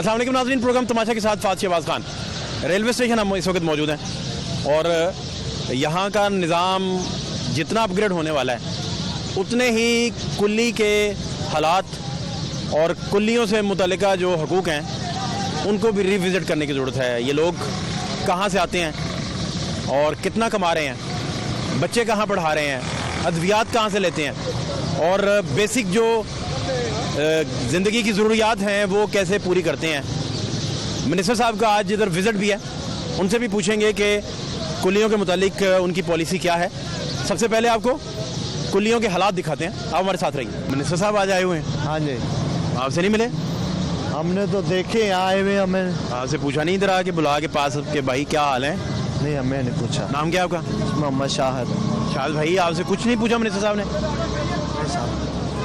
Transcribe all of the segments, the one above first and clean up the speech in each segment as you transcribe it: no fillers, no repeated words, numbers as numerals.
अस्सलाम वालेकुम नाज़रीन, प्रोग्राम तमाशा के साथ फात शहबाज खान। रेलवे स्टेशन हम इस वक्त मौजूद हैं और यहाँ का निज़ाम जितना अपग्रेड होने वाला है उतने ही कुल्ली के हालात और कुल्लियों से मुतल्लिका जो हकूक़ हैं उनको भी रिविज़िट करने की ज़रूरत है। ये लोग कहाँ से आते हैं और कितना कमा रहे हैं, बच्चे कहाँ पढ़ा रहे हैं, अद्वियात कहाँ से लेते हैं और बेसिक जो ज़िंदगी की ज़रूरियात हैं वो कैसे पूरी करते हैं। मिनिस्टर साहब का आज इधर विज़िट भी है, उनसे भी पूछेंगे कि कुल्लियों के मुतालिक उनकी पॉलिसी क्या है। सबसे पहले आपको कुल्लियों के हालात दिखाते हैं, आप हमारे साथ रहिए। मिनिस्टर साहब आज आए हुए हैं। हाँ जी, आपसे नहीं मिले? हमने तो देखे यहाँ आए हुए, हमें आपसे पूछा नहीं इधर आके बुला के पास के भाई क्या हाल है? नहीं, हमें नहीं पूछा। नाम क्या आपका? मोहम्मद शाहिद। शाहिद भाई, आपसे कुछ नहीं पूछा मिनिस्टर साहब ने?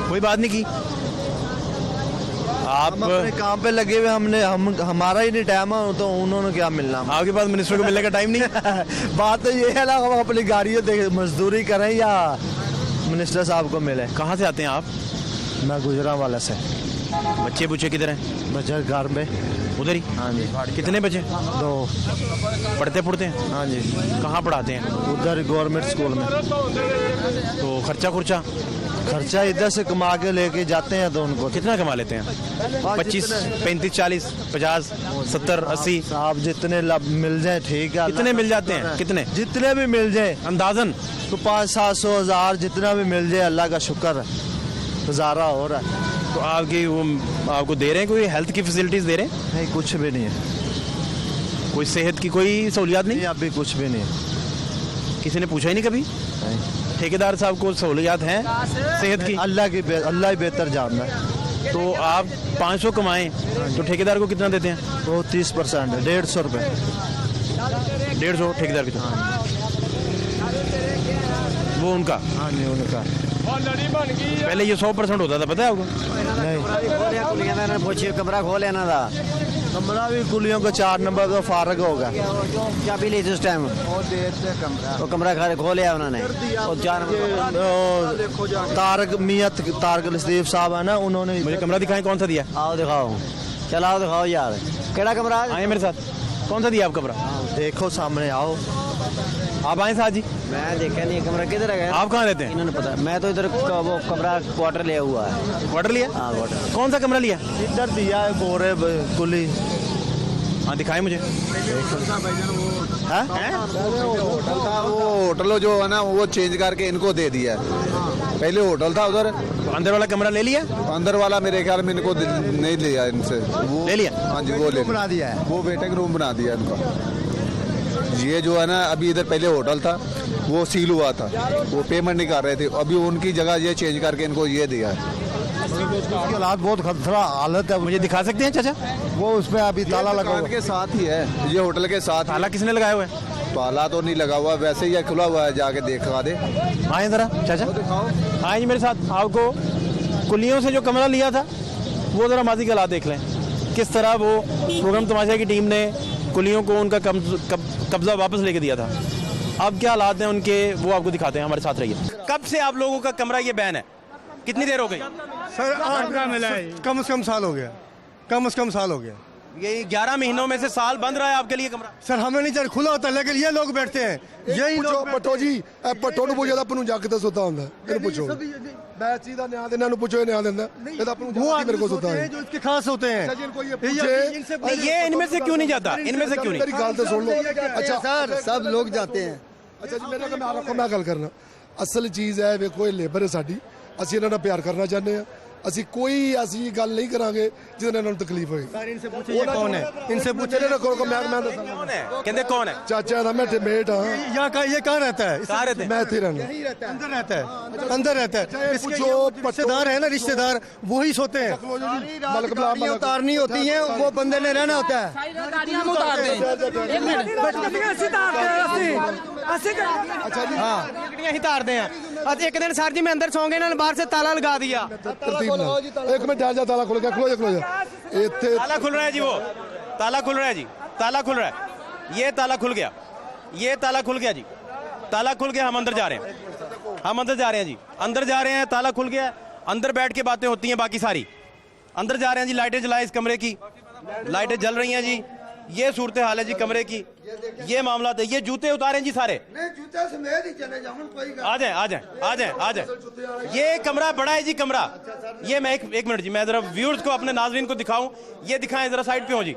कोई बात नहीं की? आप हम अपने काम पे लगे हुए, हमारा ही नहीं टाइम है तो उन्होंने क्या मिलना। आपके पास मिनिस्टर को मिलने का टाइम नहीं? बात तो ये है ना, हम अपनी गाड़ियों देख मजदूरी करें या मिनिस्टर साहब को मिले। कहाँ से आते हैं आप? मैं गुजरांवाला से। बच्चे बुच्चे किधर हैं? बच्चे घर में उधर ही? हाँ जी। कितने बच्चे? 2। पढ़ते हैं? हाँ जी। कहाँ पढ़ाते हैं? उधर गवर्नमेंट स्कूल में। तो खर्चा खर्चा इधर से कमा के लेके जाते हैं तो उनको कितना कमा लेते हैं? 25, 35, 40, 50, 70, 80? साहब जितने मिल जाए ठीक है। कितने मिल जाते हैं? कितने? जितने भी मिल जाए अंदाजन तो 500-700 हज़ार जितना भी मिल जाए, अल्लाह का शुक्र है, गुजारा हो रहा है। तो आपको दे रहे हैं, कोई हेल्थ की फैसिलिटीज़ दे रहे हैं? नहीं, कुछ भी नहीं है। कोई सेहत की कोई सहूलियात नहीं? अभी कुछ भी नहीं है। किसी ने पूछा ही नहीं कभी? ठेकेदार साहब को सहूलियात हैं सेहत की? अल्लाह ही बेहतर जानना है। तो आप 500 कमाएं तो ठेकेदार को कितना देते हैं? वो 30% है, 150 रुपये। 150 ठेकेदार की? वो उनका? हाँ नहीं, उनका। पहले ये 100% होता था, पता है आपको? नहीं, पूछिए कमरा खोले ना था। कमरा भी कुलियों को 4 नंबर तो फारग होगा। चाबी ली थी उस टाइम, वो कमरा खो लिया उन्होंने। और 4 तारक लतीफ साहब है ना, उन्होंने मुझे कमरा दिखाएं, कौन सा दिया? आओ दिखाओ, चलाओ दिखाओ यार, केड़ा कमरा? आए मेरे साथ, कौन सा दिया आप कमरा? देखो सामने आओ। आप आए साथ जी। मैं देखा नहीं कमरा किधर है। आप कहाँ रहते हैं? इन्होंने पता, मैं तो इधर वो कमरा क्वार्टर लिया हुआ है। क्वार्टर लिया? हाँ क्वार्टर। कौन सा कमरा लिया? इधर दिया है गोरे कुली। हाँ दिखाएं मुझे। होटल था, वो होटल जो है ना वो चेंज करके इनको दे दिया है। पहले होटल था उधर। अंदर वाला कमरा ले लिया? अंदर वाला मेरे ख्याल में इनको नहीं लिया इनसे। वो ले लिया? हाँ जी, वो ले बना दिया है। वो वेटिंग रूम बना दिया इनका। ये जो है ना, अभी इधर पहले होटल था, वो सील हुआ था, वो पेमेंट नहीं कर रहे थे, अभी उनकी जगह ये चेंज करके इनको ये दिया है। हालात बहुत खतरा हालत है। मुझे दिखा सकते हैं चाचा? वो उसमें अभी ताला लगा हुआ के साथ ही है, ये होटल के साथ। ताला किसने लगाया हुआ है? ताला तो नहीं लगा हुआ, वैसे ही खुला हुआ है, जाके देखा दे। आए जरा चाचा, दिखाओ। आए जी मेरे साथ। आपको कुलियों से जो कमरा लिया था वो ज़रा माजी के हालात देख लें, किस तरह वो प्रोग्राम तमाशा की टीम ने कुलियों को उनका कब्जा वापस लेके दिया था। अब क्या हालात हैं उनके, वो आपको दिखाते हैं, हमारे साथ रहिए। कब से आप लोगों का कमरा ये बैन है? कितनी देर हो गई? सर 8 मिला है, कम से कम साल हो गया, कम से कम साल हो गया। ये 11 महीनों में से साल बंद रहा है आपके लिए कमरा? सर हमें नहीं चाहिए, खुला होता है, लेकिन ये लोग बैठते हैं, यही लोग पटो जी पटो ਨੂੰ ਪੁੱਛਦਾ ਆਪਾਂ ਨੂੰ ਜੱਗ ਤੇ ਸੁੱਤਾ ਹੁੰਦਾ ਇਹਨੂੰ ਪੁੱਛੋ ਮੈਂ ਚੀਜ਼ ਦਾ ਨਿਆਂ ਦੇਣਾ ਨੂੰ ਪੁੱਛੋ ਇਹ ਨਿਆਂ ਦਿੰਦਾ ਇਹ ਤਾਂ ਆਪਾਂ ਨੂੰ वो ਮੇਰੇ ਕੋਲ ਸੁੱਤਾ आदमी है जो इसके खास होते हैं। जिनको ये पूछे ये इनमें से क्यों नहीं जाता? इनमें से क्यों मेरी नहीं? गल तो सुन लो। अच्छा सर सब लोग जाते हैं। अच्छा जी, मेरे ਨਾਲ ਰੱਖੋ, ਮੈਂ ਗੱਲ ਕਰਨਾ। ਅਸਲ ਚੀਜ਼ ਹੈ, ਵੇਖੋ ਇਹ ਲੇਬਰ ਹੈ ਸਾਡੀ, ਅਸੀਂ ਇਹਨਾਂ ਨਾਲ ਪਿਆਰ ਕਰਨਾ ਚਾਹੁੰਦੇ ਆ। ਅਸੀਂ ਕੋਈ ऐसी ਗੱਲ नहीं करांगे ਜਿਹਦੇ ਨਾਲ ਇਹਨਾਂ ਨੂੰ ਤਕਲੀਫ ਹੋਏ। सर इनसे पूछिए ये कौन है, इनसे पूछिए ਇਹਨਾਂ ਕੋਲ ਮੈਂ ਦੱਸਾਂ कौन है? कहते कौन है? ਚਾਚਾ ਦਾ ਮੈਂ ਮੇਟ ਹਾਂ। यहाँ का, ये कहाँ रहता है? कहाँ रहते हैं? मैं ਇੱਥੇ ਰਹਿਣਾ। अंदर रहता है, अंदर रहता है। इसके पूछो, ये रिश्तेदार है ना, रिश्तेदार वही सोते हैं। मलक बला उतारनी होती है, वो बंदे ने रहना होता है। ही तारते हैं। एक दिन सर जी मैं अंदर सौ गए, इन्होंने बाहर से ताला लगा दिया। तरतीब ਨਾਲ एक मिनट ठहर जा, ताला खुल गया, खलो जा ਇੱਥੇ ताला खुल रहा है जी, वो ताला खुल रहा है जी, ताला खुल रहा है, ये ताला खुल गया, ये ताला खुल गया जी, ताला खुल गया। हम अंदर जा रहे हैं, हम अंदर जा रहे हैं जी, अंदर जा रहे हैं, ताला खुल गया। अंदर बैठ के बातें होती हैं बाकी सारी। अंदर जा रहे हैं जी, लाइटें जलाए इस कमरे की, लाइटें जल रही हैं जी, ये सूरत हाल है जी कमरे की, ये मामला है। ये जूते उतारें जी सारे, जूते समेत ही चले जाऊं कोई आ जाए आ जाए आ जाए आ जाए। ये कमरा बड़ा है जी कमरा, ये मैं एक मिनट जी, मैं जरा व्यूअर्स को अपने नाजरीन को दिखाऊं, ये दिखाएं जरा साइड पे हो जी,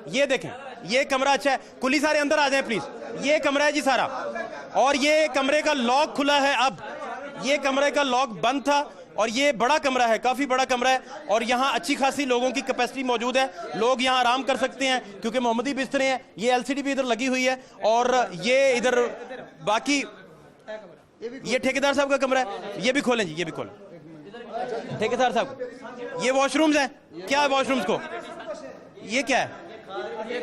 ये देखें ये कमरा अच्छा है। कुली सारे अंदर आ जाए प्लीज। ये कमरा है जी सारा, और ये कमरे का लॉक खुला है, अब ये कमरे का लॉक बंद था, और ये बड़ा कमरा है, काफी बड़ा कमरा है, और यहाँ अच्छी खासी लोगों की कैपेसिटी मौजूद है, लोग यहाँ आराम कर सकते हैं क्योंकि मोहम्मदी बिस्तरे हैं। ये एलसीडी भी इधर लगी हुई है, और ये इधर बाकी ये ठेकेदार साहब का कमरा है, ये भी खोलें जी, ये भी खोलें ठेकेदार साहब। ये वॉशरूम्स हैं, क्या है वॉशरूम्स को, ये क्या है, ये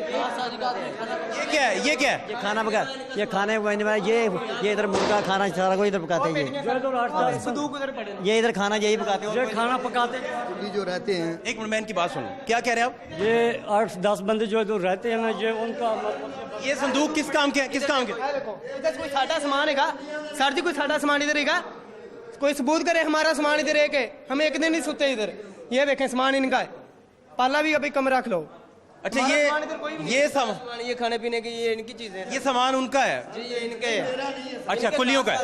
क्या है, ये क्या है, ये खाना पका, ये खाने बनने वाला, ये इधर मुर्गा खाना सारा को इधर पकाते हैं। ये इधर खाना यही पकाते हैं, खाना पकाते हैं जो रहते हैं। एक मिनट मैं इनकी बात सुनूं, क्या कह रहे हैं आप? ये 8-10 बंदे जो रहते हैं ना, ये उनका ये संदूक किस काम के, किस काम के? कोई साडा सामान है सर जी, कोई साडा सामान इधर है, कोई सबूत करे हमारा सामान इधर है के हम एक दिन नहीं सोते इधर। ये देखें सामान इनका है, पाला भी अभी कम रख लो। अच्छा ये सामान, ये खाने पीने की ये इनकी चीजें, ये सामान उनका है जी ये इनके है। अच्छा कुलियों का है,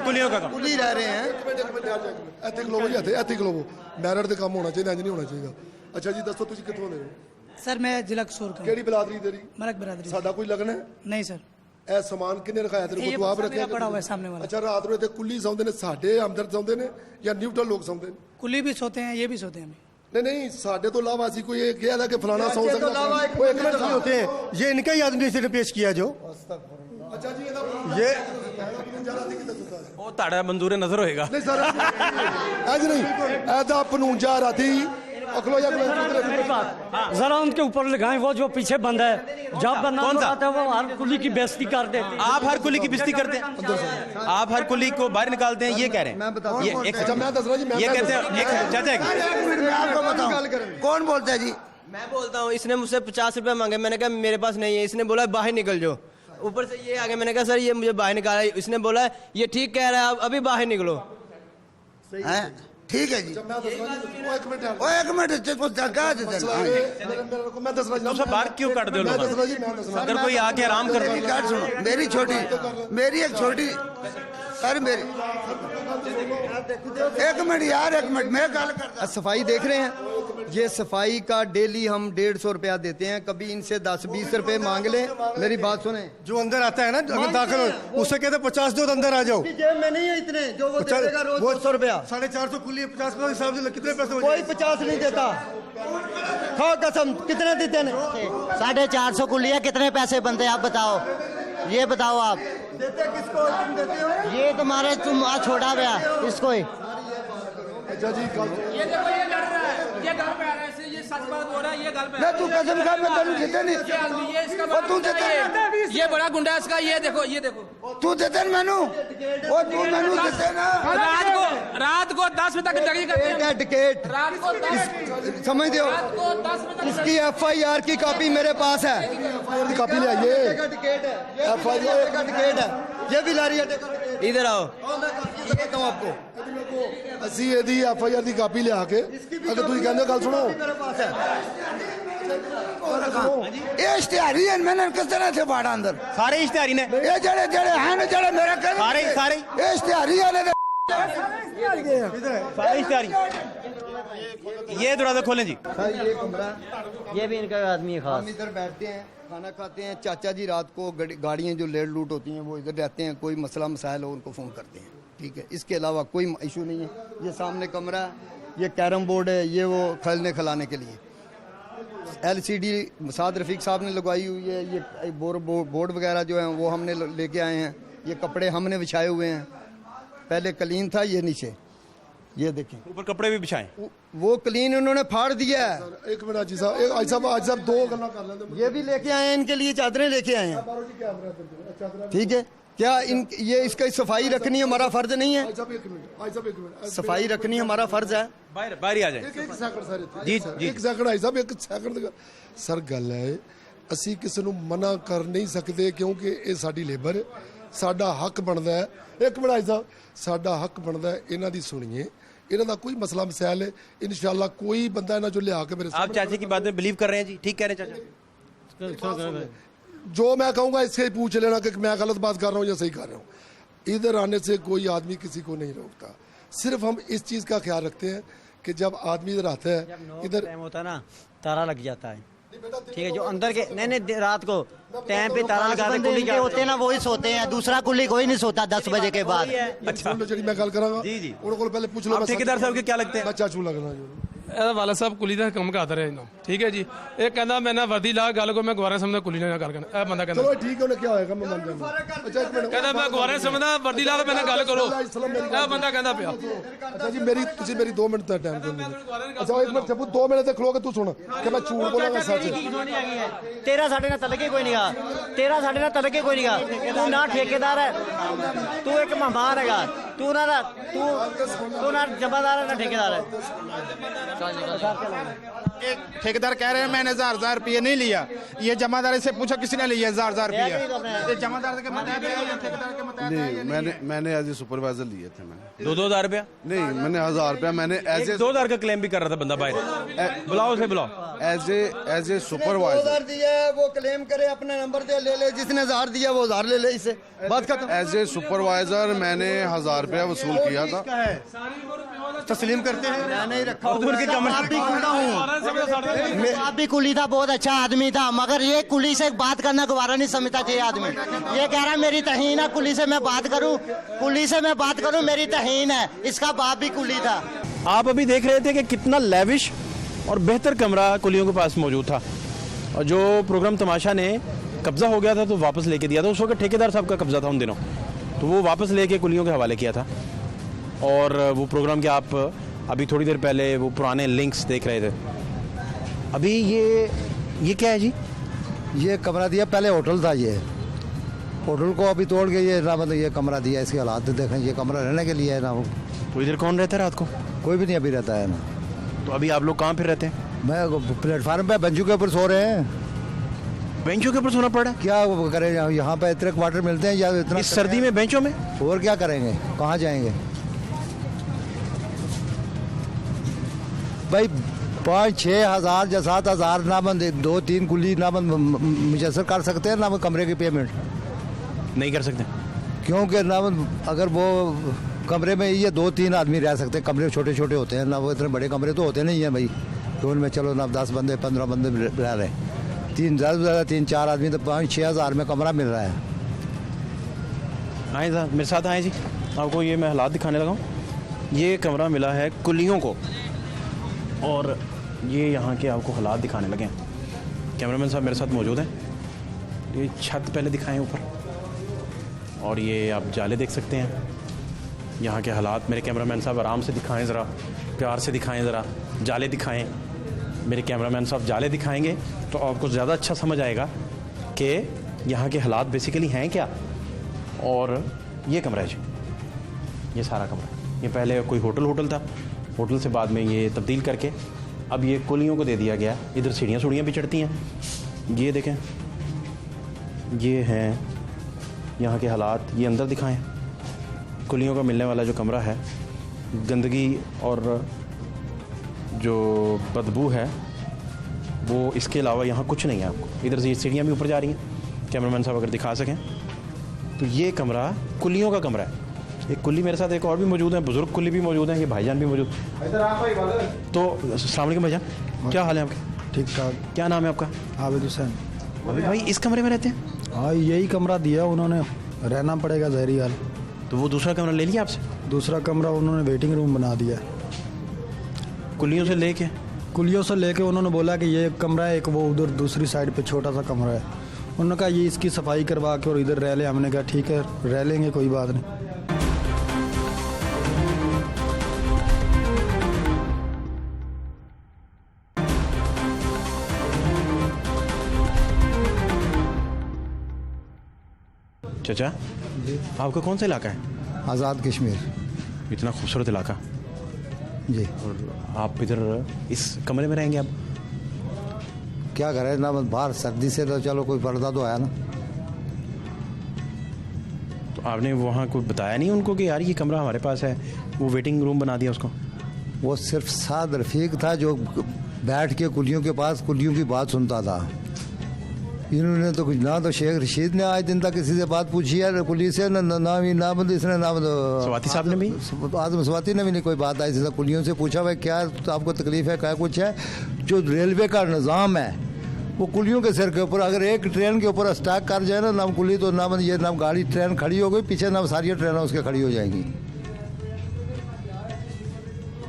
कुलियों का काम। कुली रह रहे हैं। ਇੱਥੇ ਖਲੋਵੋ ਜੀ, ਇੱਥੇ ਖਲੋਵੋ, ਮੈਰਿਟ ਤੇ ਕੰਮ ਹੋਣਾ ਚਾਹੀਦਾ, ਇੰਜ ਨਹੀਂ ਹੋਣਾ ਚਾਹੀਦਾ। ਅੱਛਾ ਜੀ ਦੱਸੋ ਤੁਸੀਂ ਕਿੱਥੋਂ ਦੇ ਹੋ? सर मैं जिला कसूर का ਕਿਹੜੀ ਬਲਾਦਰੀ ਤੇਰੀ? मलक बरादरी। ਸਾਡਾ ਕੋਈ ਲੱਗਣਾ ਹੈ? नहीं सर, ਇਹ ਸਮਾਨ ਕਿੰਨੇ ਰਖਾਇਆ ਤੇਰੇ ਕੋਲ? ਤੂੰ ਆਪ ਰੱਖਿਆ? पड़ा हुआ है सामने वाला। ਅੱਛਾ ਰਾਤ ਨੂੰ ਇੱਥੇ ਕੁੱਲੀ ਸੌਂਦੇ ਨੇ, ਸਾਡੇ ਹਮਦਰਦ ਸੌਂਦੇ ਨੇ ਜਾਂ ਨਿਊਟਰਲ ਲੋਕ ਸੌਂਦੇ ਨੇ? कुली भी सोते हैं, ये भी सोते हैं। नहीं नहीं, ਸਾਡੇ ਤੋਂ ਇਲਾਵਾ ਅਸੀਂ ਕੋਈ ਇਹ ਕਿਹਾ था कि फलाना सौ तो सकता अलावा है? एक मिनट नहीं होते हैं, ये इनका ही आदमी से पेश किया जो अच्छा जी ये ਉਹ ਤੁਹਾਡਾ ਮੰਜ਼ੂਰ ਨਜ਼ਰ ਹੋਏਗਾ। नहीं सर ऐज नहीं, ऐसा 55 राती अखलो या मेरी बात जरा उनके ऊपर लगाएं, वो जो पीछे बंद है, जब बंदा कौन सा? आता है वो हर कुली की बेइज्जती कर देते हैं। आप हर कुली की बेइज्जती करते हैं, आप हर कुली को बाहर निकालते हैं, ये कह रहे हैं। ये एक अच्छा मैं दस रहा जी, मैं ये कहते हैं, एक चाचा मैं आपको बताऊं कौन बोलता है जी? मैं बोलता हूँ, इसने मुझसे 50 रुपए मांगे, मैंने कहा मेरे पास नहीं है, इसने बोला बाहर निकल जाओ। ऊपर से ये आगे, मैंने कहा सर ये मुझे बाहर निकाला, इसने बोला ये ठीक कह रहा है, आप अभी बाहर निकलो। ठीक है जी। एक एक मिनट को जगह दे देना। मैं दस रहा जी, सब बाहर क्यों काट दो मैं दस लोग? रहा जी, मैं दस रहा। अगर कोई आके आराम कर मेरी बात सुनो, मेरी एक छोटी सर मेरी एक मिनट यार, एक मिनट मैं गल करता। सफाई देख रहे हैं, ये सफाई का डेली हम 150 रुपया देते हैं, कभी इनसे 10-20 रुपए मांग लें। मेरी बात सुने, जो अंदर आता है ना, अगर दाखिल हो उसे कहते 50 दो तो अंदर आ जाओ। जेब में नहीं है इतने जो वो देगा रोज 200 रुपया। 450 कुली 50 के हिसाब से कितने पैसे हो कोई 50 नहीं देता, खाओ कसम। कितने देते हैं? 450 कुली है, कितने पैसे बनते हैं आप बताओ, ये बताओ आप। देते किसको? तुम देते हो? ये तुम्हारे तुम आज छोड़ा गया इसको ही। अच्छा जी ये देखो ये लड़ रहा है, ये घर पे आ रहा है, ये सच बात हो रहा है, ये घर पे ना तू कसम खा, मैं तेरे देते नहीं। ये इसका और तू देते नहीं। ये बड़ा गुंडा है इसका, ये देखो ये देखो। तू देते मैनू, और तू मैनू देते ना। रात को 10 बजे तक जगी करते हैं, टिकट रात को 10 समझ दो, 10 बजे इसकी FIR की कॉपी मेरे पास है। कापी ले आइए। टिकट है, FIR का टिकट है, ये भी लारी है। इधर आओ, बताता हूँ आपको, ਅਸੀਂ ਇਹਦੀ FIR ਦੀ ਕਾਪੀ ਲਿਆ ਕੇ, ਅगर ਤੁਸੀਂ ਕਹਿੰਦੇ ਗੱਲ ਸੁਣੋ, मेरे पास है। ये इश्तिहारी है, मैंने किस तरह से बाड़ा अंदर? सारे इश्तिहारी ने, ये जड़े जड़े हैं ना, जड़े मेरे कहने सारे सारे ये इश्तिहारी है ना। सारे इश्तिहारी। ये दरवाजा खोलें जी। ये कमरा, ये भी इनका आदमी है हम खास। इधर बैठते हैं, खाना खाते हैं। चाचा जी रात को गाड़ियाँ जो लेट लूट होती हैं वो इधर रहते हैं, कोई मसला मसाइल हो उनको फ़ोन करते हैं, ठीक है। इसके अलावा कोई इशू नहीं है। ये सामने कमरा है, ये कैरम बोर्ड है, ये वो खेलने खिलाने के लिए LCD साद रफ़ीक साहब ने लगवाई हुई है। ये बोर्ड वगैरह जो है वो हमने लेके आए हैं। ये कपड़े हमने बिछाए हुए हैं, पहले क्लीन था, ये नीचे ये देखें ऊपर कपड़े भी बिछाएं। वो क्लीन उन्होंने फाड़ दिया है। एक मिनट जी साहब, आज साहब दो गल्ला कर लेंगे। ये भी लेके आए हैं, इनके लिए चादरें लेके आए हैं, ठीक है। क्या ये इसकी सफाई रखनी हमारा फर्ज नहीं है? आज साहब एक मिनट, सफाई रखनी हमारा फर्ज है। बाहर बाहर ही आ जाए। एक सेकंड सर जी जी। एक सेकंड आई साहब, एक सेकंड सर ਗੱਲ ਹੈ, ਅਸੀਂ ਕਿਸੇ ਨੂੰ ਮਨਾ ਕਰ ਨਹੀਂ ਸਕਦੇ ਕਿਉਂਕਿ ਇਹ ਸਾਡੀ ਲੇਬਰ ਹੈ, ਸਾਡਾ ਹੱਕ ਬਣਦਾ ਹੈ। ਇੱਕ ਮਿੰਟ ਆਈ ਸਾਹਿਬ, ਸਾਡਾ ਹੱਕ ਬਣਦਾ ਹੈ ਇਹਨਾਂ ਦੀ ਸੁਣੀਏ इन्हों का कोई मसला मसैल है इंशाल्लाह कोई बंदा इन्हों जो लिया के मेरे आप चाचे की बात में बिलीव कर रहे हैं जी? ठीक कह रहे हैं चाचा? जो मैं कहूँगा इससे ही पूछ लेना कि मैं गलत बात कर रहा हूँ या सही कर रहा हूँ। इधर आने से कोई आदमी किसी को नहीं रोकता, सिर्फ हम इस चीज़ का ख्याल रखते हैं कि जब आदमी इधर आता है इधर टाइम होता है ना ताला लग जाता है, ठीक है, जो अंदर के नहीं रात को टाइम पे ताला लगा दे कुली के होते हैं ना वही सोते हैं, दूसरा कुली कोई नहीं सोता 10 बजे के बाद। अच्छा जी मैं गल करांगा जी जी उनको पहले पूछ लो। आप ठेकेदार साहब के क्या लगते हैं? मैं चाचू लगना जो ਇਹਦਾ ਵਾਲਾ ਸਾਹਿਬ ਕੁਲੀ ਦਾ ਕੰਮ ਕਰਦਾ ਰਿਹਾ ਇਹਨਾਂ ਠੀਕ ਹੈ ਜੀ। ਇਹ ਕਹਿੰਦਾ ਮੈਂ ਨਾ ਵਰਦੀ ਲਾ ਗੱਲ ਕੋ ਮੈਂ ਗਵਾਰਾ ਸਮਝਦਾ ਕੁਲੀ ਨਾਲ ਗੱਲ ਕਰਨਾ। ਇਹ ਬੰਦਾ ਕਹਿੰਦਾ चलो ठीक है उन्हें क्या होएगा मैं मान जाऊंगा। अच्छा एक मिनट ਕਹਿੰਦਾ ਮੈਂ ਗਵਾਰਾ ਸਮਝਦਾ ਵਰਦੀ ਲਾ ਕੇ ਮੇਰੇ ਨਾਲ ਗੱਲ ਕਰੋ। ਇਹ ਬੰਦਾ ਕਹਿੰਦਾ ਪਿਆ। अच्छा जी मेरी तुझे मेरी 2 मिनट का टाइम दो। अच्छा एक मिनट चप्पू 2 मिनट तक खलो के तू सुन कि मैं झूठ बोलांगा सच। तेरा साढ़े ना तलके कोई नहीं गा, तेरा साढ़े ना तलके कोई नहीं गा, तू ना ठेकेदार है, तू एक मेहमान है, तू ना जमादार है ना ठेकेदार है। ठेकेदार कह रहे हैं मैंने 1000 रुपये नहीं लिया, ये जमादार से पूछो किसी ने लिया 1000 रुपये। जमादार के मैंने एज ए सुपरवाइजर लिए थे। मैंने 2-2 हज़ार रुपया नहीं, मैंने 1000 रुपया मैंने एज ए 2 हज़ार का क्लेम भी कर रहा था बंदा बाहर। बुलाओ उसे बुलाओ। एज ए सुपरवाइजर 2000 दिया है वो क्लेम करे, अपना नंबर दे ले ले, जिसने 1000 दिया वो 1000 ले ले, इससे बात खत्म। एज ए सुपरवाइजर मैंने 1000 रुपया वसूल किया था। तस्लीम करते हैं, मैं नहीं रखा हूँ। आप भी कुली था, बहुत अच्छा आदमी था, मगर ये कुली से बात करना गवारा नहीं समझता चाहिए आदमी। ये कह रहा है मेरी तहीन है, कुली से मैं बात करूं, कुली से मैं बात करूं, मेरी तहीन है। इसका बाप भी कुली था। आप अभी देख रहे थे कि कितना लेविश और बेहतर कमरा कुलियों के पास मौजूद था, और जो प्रोग्राम तमाशा ने कब्जा हो गया था तो वापस लेके दिया था। उस वक्त ठेकेदार साहब का कब्जा था उन दिनों, तो वो वापस लेके कुलियों के हवाले किया था। और वो प्रोग्राम के आप अभी थोड़ी देर पहले वो पुराने लिंक्स देख रहे थे। अभी ये क्या है जी? ये कमरा दिया, पहले होटल था, ये होटल को अभी तोड़ के ये ना मतलब ये कमरा दिया। इसके हालात देखें, ये कमरा रहने के लिए है ना। वो तो इधर कौन रहता है रात को? कोई भी नहीं अभी रहता है ना। तो अभी आप लोग कहाँ फिर रहते हैं? मैं प्लेटफार्म पे बंजू के ऊपर सो रहे हैं। बेंचों के ऊपर सोना पड़ रहा है? क्या वो करें, यहाँ पे इतने क्वार्टर मिलते हैं या इतना इस सर्दी में बेंचों में? और क्या करेंगे, कहाँ जाएंगे भाई। 5-6 हज़ार या 7 हज़ार ना बंद 2-3 कुली ना बंद मुयसर कर सकते हैं ना कमरे की पेमेंट नहीं कर सकते, क्योंकि ना अगर वो कमरे में ये 2-3 आदमी रह सकते हैं। कमरे छोटे छोटे होते हैं ना, वो इतने बड़े कमरे तो होते नहीं हैं भाई। तो उनमें चलो ना 10 बंदे 15 बंदे रह रहे हैं, 3-4 आदमी तो 5-6 हज़ार में कमरा मिल रहा है। आए साहब मेरे साथ आए जी, आपको ये मैं हालात दिखाने लगा हूँ। ये कमरा मिला है कुलियों को, और ये यहाँ के आपको हालात दिखाने लगे हैं। कैमरामैन साहब मेरे साथ मौजूद हैं। ये छत पहले दिखाएं ऊपर, और ये आप जाले देख सकते हैं। यहाँ के हालात मेरे कैमरामैन साहब आराम से दिखाएं, ज़रा प्यार से दिखाएं, ज़रा जाले दिखाएं। मेरे कैमरामैन साहब जाले दिखाएंगे तो आपको ज़्यादा अच्छा समझ आएगा कि यहाँ के हालात बेसिकली हैं क्या। और ये कमरा है जी, ये सारा कमरा। ये पहले कोई होटल था, होटल से बाद में ये तब्दील करके अब ये कुलियों को दे दिया गया। इधर सीढ़ियाँ भी चढ़ती हैं। ये देखें, ये हैं यहाँ के हालात। ये अंदर दिखाएं, कुलियों का मिलने वाला जो कमरा है, गंदगी और जो बदबू है वो, इसके अलावा यहाँ कुछ नहीं है आपको। इधर से ये सीढ़ियाँ भी ऊपर जा रही हैं, कैमरामैन साहब अगर दिखा सकें तो ये कमरा कुलियों का कमरा है। एक कुली मेरे साथ एक और भी मौजूद है, बुजुर्ग कुली भी मौजूद हैं, ये भाईजान भी मौजूद। तो अस्सलाम वालेकुम भाईजान, क्या हाल है आपके? ठीक ठाक। क्या नाम है आपका? आबिद हुसैन। अभी भाई इस कमरे में रहते हैं? हाँ, यही कमरा दिया उन्होंने, रहना पड़ेगा ज़हरी हाल। तो वो दूसरा कमरा ले लिया आपसे? दूसरा कमरा उन्होंने वेटिंग रूम बना दिया। कुलियों से लेके उन्होंने बोला कि ये कमरा है एक, वो उधर दूसरी साइड पे छोटा सा कमरा है। उन्होंने कहा ये इसकी सफाई करवा के और इधर रह ले। हमने कहा ठीक है रह लेंगे, कोई बात नहीं। चाचा आपका कौन सा इलाका है? आज़ाद कश्मीर। इतना खूबसूरत इलाका जी। और आप इधर इस कमरे में रहेंगे? अब क्या करें ना, बाहर सर्दी से तो चलो कोई पर्दा तो आया ना। तो आपने वहाँ कोई बताया नहीं उनको कि यार ये कमरा हमारे पास है, वो वेटिंग रूम बना दिया उसको? वो सिर्फ साद रफीक था जो बैठ के कुलियों के पास कुलियों की बात सुनता था। इन्होंने तो कुछ ना तो शेख रशीद ने आज दिन तक किसी से बात पूछी है कुली से, इसने स्वाति साहब ने भी, आजम स्वाति ने भी नहीं कोई बात आई थी। कुलियों से पूछा भाई क्या आपको तकलीफ है, क्या कुछ है। जो रेलवे का निज़ाम है वो कुलियों के सिर के ऊपर, अगर एक ट्रेन के ऊपर स्टॉक कर जाए ना कुली तो ये गाड़ी ट्रेन खड़ी हो गई, पीछे सारी ट्रेनें उसके खड़ी हो जाएंगी।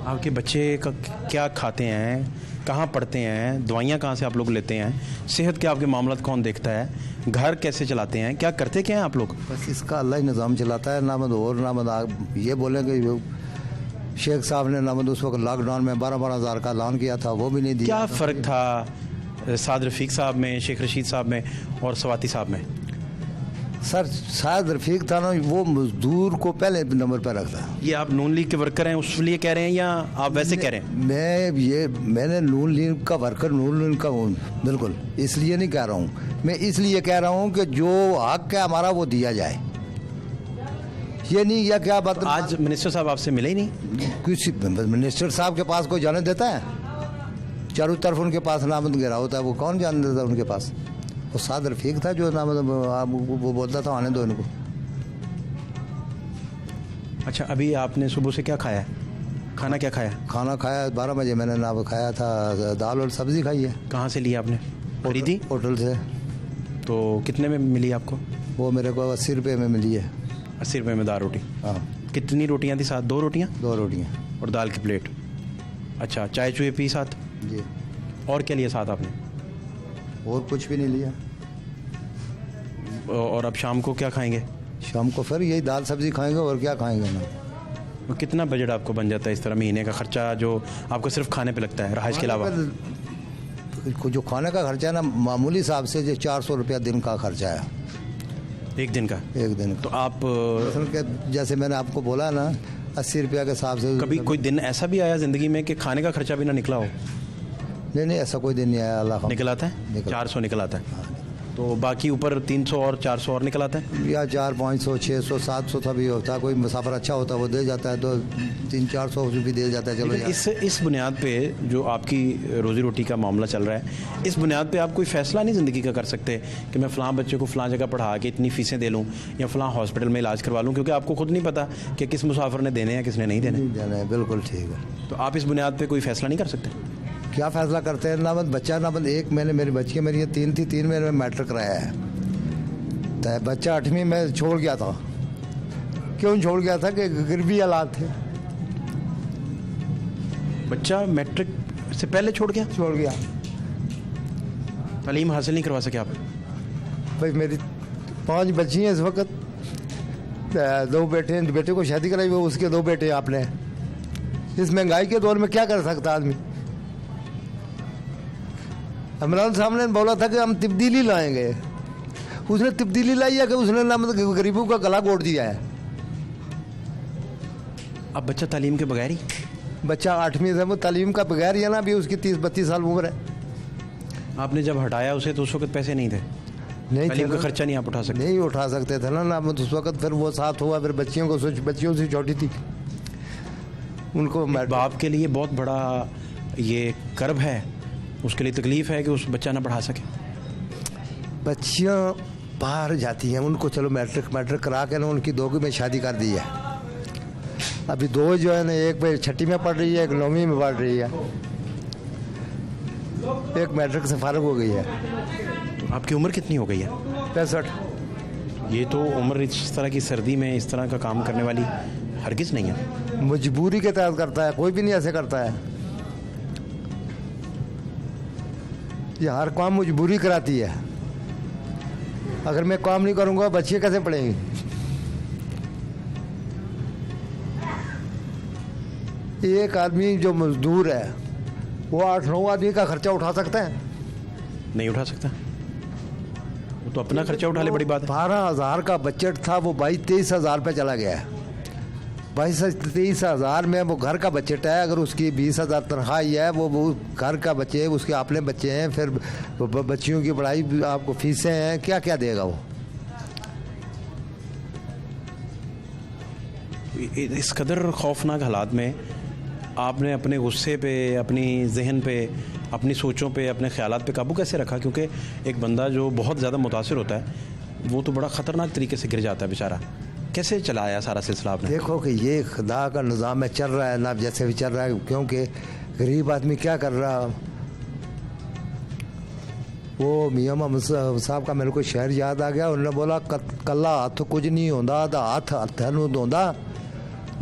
आपके बच्चे का क्या खाते हैं, कहाँ पढ़ते हैं, दवाइयाँ कहाँ से आप लोग लेते हैं, सेहत के आपके मामला कौन देखता है, घर कैसे चलाते हैं, क्या करते क्या हैं आप लोग? बस इसका अल्लाह ही निज़ाम चलाता है। और आप ये बोलें कि शेख साहब ने उस वक्त लॉकडाउन में 12-12 हज़ार का ऐलान किया था, वो भी नहीं दिया। क्या फ़र्क था साद रफ़ीक साहब में, शेख रशीद साहब में और स्वाति साहब में? सर साद रफ़ीक था ना, वो मजदूर को पहले नंबर पर रखता। ये आप नून लीग के वर्कर हैं उस लिए कह रहे हैं या आप वैसे कह रहे हैं? मैंने नून लीग का वर्कर, नून लीग का बिल्कुल इसलिए नहीं कह रहा हूँ। मैं इसलिए कह रहा हूँ कि जो हक है हमारा वो दिया जाए। ये नहीं या क्या बात। आज मिनिस्टर साहब आपसे मिले ही नहीं? किसी मिनिस्टर साहब के पास कोई जाने देता है? चारों तरफ उनके पास नामद गिरा होता है, वो कौन जाने देता है उनके पास? वो साद रफ़ीक था जो वो बोलता था आने दो इनको। अच्छा, अभी आपने सुबह से क्या खाया है, खाना क्या खाया? खाना खाया 12 बजे मैंने खाया था, दाल और सब्ज़ी खाई है। कहाँ से ली आपने? खरीदी? होटल से। तो कितने में मिली आपको? वो मेरे को 80 रुपये में मिली है। 80 रुपये में दाल रोटी? हाँ। कितनी रोटियाँ थी साथ? 2 रोटियाँ? 2 रोटियाँ और दाल की प्लेट। अच्छा, चाय चुए पी साथ? जी। और क्या लिया साथ आपने? और कुछ भी नहीं लिया। और अब शाम को क्या खाएंगे? शाम को फिर यही दाल सब्ज़ी खाएंगे, और क्या खाएंगे ना। कितना बजट आपको बन जाता है इस तरह महीने का खर्चा जो आपको सिर्फ खाने पे लगता है, रहाइश के अलावा? जो खाने का खर्चा है ना, मामूली हिसाब से जो 400 रुपया दिन का खर्चा है। एक दिन का? एक दिन का। तो आप जैसे मैंने आपको बोला ना 80 रुपया के हिसाब से। कभी कोई दिन ऐसा भी आया ज़िंदगी में कि खाने का खर्चा भी ना निकला हो? नहीं, ऐसा कोई दिन नहीं आया। अल्लाह निकल आता है? 400 निकल आता है। तो बाकी ऊपर 300 और 400 और निकल आता है? या 400, 500, 600, 700 था भी होता है। कोई मुसाफिर अच्छा होता है वो दे जाता है, तो 300-400 भी दे जाता है। चलो इस बुनियाद पे जो आपकी रोज़ी रोटी का मामला चल रहा है, इस बुनियाद पे आप कोई फ़ैसला नहीं ज़िंदगी का कर सकते कि मैं फ़लाँ बच्चे को फ़लाँ जगह पढ़ा के इतनी फ़ीसें दे लूँ या फ़लाँ हॉस्पिटल में इलाज करवा लूँ, क्योंकि आपको खुद नहीं पता कि किस मुसाफिर ने देने हैं किसने नहीं देने। बिल्कुल ठीक है। तो आप इस बुनियाद पर कोई फ़ैसला नहीं कर सकते? क्या फ़ैसला करते हैं? बच्चा एक मैंने मेरी बच्ची मेरी ये 3 थी, 3 महीने में मैट्रिक कराया है। तो बच्चा 8वीं में छोड़ गया था। क्यों छोड़ गया था? कि गरीबी हालात थे। बच्चा मैट्रिक से पहले छोड़ गया? तालीम हासिल नहीं करवा सके आप? भाई मेरी 5 बच्ची हैं इस वक्त, 2 बेटे को शादी कराई, वो उसके 2 बेटे आपने। इस महंगाई के दौर में क्या कर सकता आदमी? इमरान साहब ने बोला था कि हम तब्दीली लाएंगे, उसने तब्दीली लाई है कि उसने गरीबों का गला घोट दिया है। अब बच्चा तालीम के बगैर ही? बच्चा 8वीं से वो तालीम का बगैर ही है ना, अभी उसकी 30-32 साल उम्र है। आपने जब हटाया उसे तो उस वक्त पैसे नहीं थे? नहीं, तालीम का खर्चा नहीं आप उठा सकते? नहीं उठा सकते थे ना उस वक्त। फिर वो साथ हुआ, फिर बच्चियों से छोटी थी उनको। बाप के लिए बहुत बड़ा ये कर्ब है, उसके लिए तकलीफ है कि उस बच्चा ना पढ़ा सके। बच्चियाँ बाहर जाती हैं, उनको चलो मैट्रिक करा के ना उनकी 2 में शादी कर दी है। अभी 2 जो है ना, एक पे 6वीं में पढ़ रही है, एक 9वीं में पढ़ रही है, एक मैट्रिक से फारिग हो गई है। तो आपकी उम्र कितनी हो गई है? 65। ये तो उम्र इस तरह की सर्दी में इस तरह का काम करने वाली हरगिज़ नहीं है। मजबूरी के तहत करता है, कोई भी नहीं ऐसे करता है। ये हर काम मजबूरी कराती है। अगर मैं काम नहीं करूंगा बच्चे कैसे पढ़ेंगे? एक आदमी जो मजदूर है वो 8-9 आदमी का खर्चा उठा सकता है? नहीं उठा सकता। वो तो अपना खर्चा उठा ले, बड़ी बात है। 12,000 का बजट था, वो 22-23 हज़ार पे चला गया है। 22-23 हज़ार में वो घर का बजट है। अगर उसकी 20 हज़ार तनख्वाह है, वो घर का बच्चे, उसके अपने बच्चे हैं, फिर बच्चियों की पढ़ाई, आपको फीसें हैं, क्या क्या देगा वो? इस कदर खौफनाक हालात में आपने अपने गुस्से पे, अपनी जहन पे, अपनी सोचों पे, अपने ख्यालात पे काबू कैसे रखा? क्योंकि एक बंदा जो बहुत ज़्यादा मुतासिर होता है वो तो बड़ा ख़तरनाक तरीके से गिर जाता है बेचारा। कैसे चलाया सारा सिलसिला आपने? देखो कि ये खुदा का निज़ाम में चल रहा है ना, जैसे भी चल रहा है, क्योंकि गरीब आदमी क्या कर रहा। वो मियाँ मोहम्मद साहब का मेरे को शेर याद आ गया। उन्होंने बोला कल्ला हाथ कुछ नहीं होता, दा हाथ हत्थ नूं धोंदा,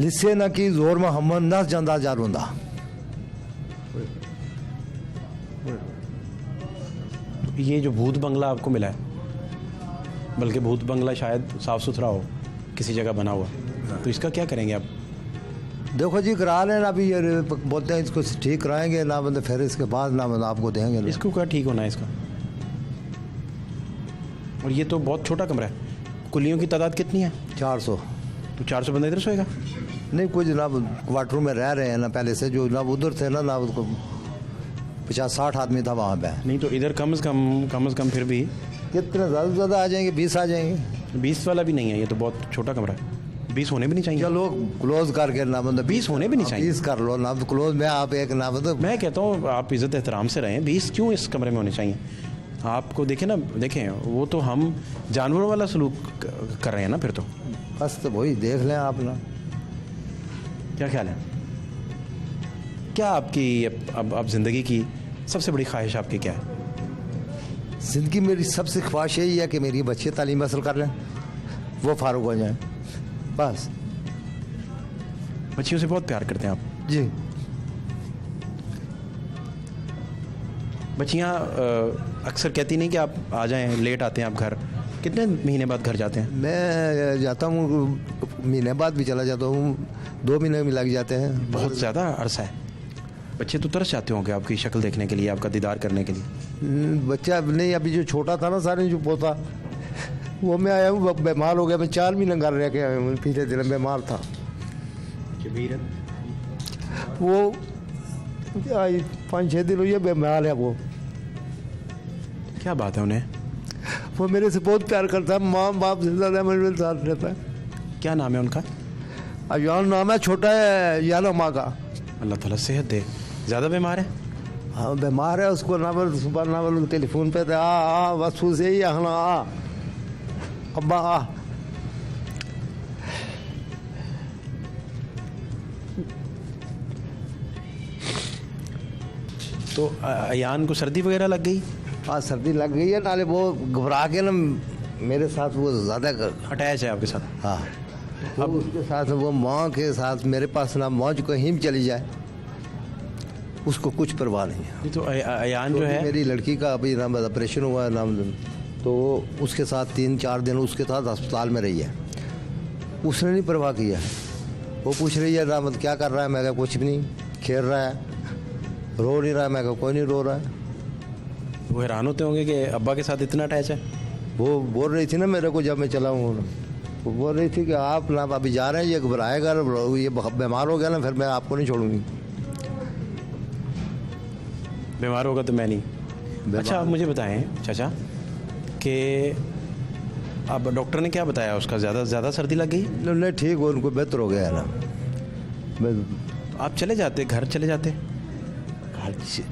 लिस्से ना की जोर में हम नस जांदा जा रोंदा। ये जो भूत बंगला आपको मिला है, बल्कि भूत बंगला शायद साफ़ सुथरा हो, किसी जगह बना हुआ, तो इसका क्या करेंगे आप? देखो जी करा लेना, अभी ये बोलते हैं इसको ठीक कराएंगे ना, मतलब फिर इसके बाद ना मतलब आपको देंगे ना। इसको क्या ठीक होना है इसका? और ये तो बहुत छोटा कमरा है। कुलियों की तादाद कितनी है? 400। तो 400 बंदा इधर सोएगा? नहीं, कुछ ना क्वार्टर में रह रहे हैं ना पहले से, जो ना उधर थे ना उसको 50-60 आदमी था वहाँ पे। नहीं तो इधर कम से कम फिर भी कितने ज़्यादा से ज़्यादा आ जाएंगे, 20 आ जाएंगे। 20 वाला भी नहीं है, ये तो बहुत छोटा कमरा है। 20 होने भी नहीं चाहिए। चलो क्लोज करके ना, मतलब 20 होने भी नहीं चाहिए। 20 कर लो ना, क्लोज में आप एक ना, मतलब मैं कहता हूँ आप इज़्ज़त एहतराम से रहें। 20 क्यों इस कमरे में होने चाहिए? आपको देखें ना, देखें वो तो हम जानवरों वाला सलूक कर रहे हैं ना फिर तो। बस तो वही देख लें आप ना। क्या ख्याल है? क्या आपकी अब ज़िंदगी की सबसे बड़ी ख्वाहिश आपकी क्या है? ज़िंदगी मेरी सबसे ख्वाहिश यही है कि मेरी बच्चे तालीम हासिल कर लें, वो फारूक हो जाएं, बस। बच्चियों से बहुत प्यार करते हैं आप? जी। बच्चियाँ अक्सर कहती नहीं कि आप आ जाएं, लेट आते हैं आप घर। कितने महीने बाद घर जाते हैं? मैं जाता हूँ, महीने बाद भी चला जाता हूँ, 2 महीने भी लग जाते हैं। बहुत ज़्यादा अरसा है। बच्चे तो तरस जाते होंगे आपकी शक्ल देखने के लिए, आपका दीदार करने के लिए। बच्चा नहीं, अभी जो छोटा था ना सारे जो पोता, वो मैं आया हूँ बीमार हो गया। मैं 4 महीने घर रह के आया हूँ, पिछले दिन बीमार था वो। 5-6 दिन हुई है बीमार है वो। क्या बात है? उन्हें वो मेरे से बहुत प्यार करता है, माँ बाप से ज़्यादा मेरे साथ रहता है। क्या नाम है उनका? अयान नाम है, छोटा है याना माँ का। अल्लाह ताला सेहत दे। ज़्यादा बीमार है? हाँ बीमार है, उसको ना बोल सुबह ना बोल टेलीफोन पे थे, आ बस से ही आना, आ अब्बा आ। तो अयान को सर्दी वगैरह लग गई? हाँ सर्दी लग गई है, नाले वो घबरा के ना मेरे साथ वो ज़्यादा अटैच है आपके साथ? हाँ। अब उसके साथ वो माँ के साथ मेरे पास ना मौज कहीं भी चली जाए, उसको कुछ परवाह नहीं है। तो अयान जो है, मेरी लड़की का अभी ना ऑपरेशन हुआ है ना, तो उसके साथ 3-4 दिन उसके साथ अस्पताल में रही है, उसने नहीं परवाह किया। वो पूछ रही है ना क्या कर रहा है, मैं कहा कुछ भी नहीं, खेल रहा है, रो नहीं रहा है, मैं कहा कोई नहीं रो रहा है। वो हैरान होते होंगे कि अब्बा के साथ इतना अटैच है। वो बोल रही थी ना मेरे को, जब मैं चला हूँ, वो बोल रही थी कि आप ना अभी जा रहे हैं, ये घबराएगा, ये बीमार हो गया ना, फिर मैं आपको नहीं छोड़ूंगी। बीमार होगा तो मैं नहीं। अच्छा आप मुझे बताएं चाचा कि अब डॉक्टर ने क्या बताया, उसका ज़्यादा सर्दी लग गई? नहीं ठीक हो, उनको बेहतर हो गया है ना। आप चले जाते, घर चले जाते,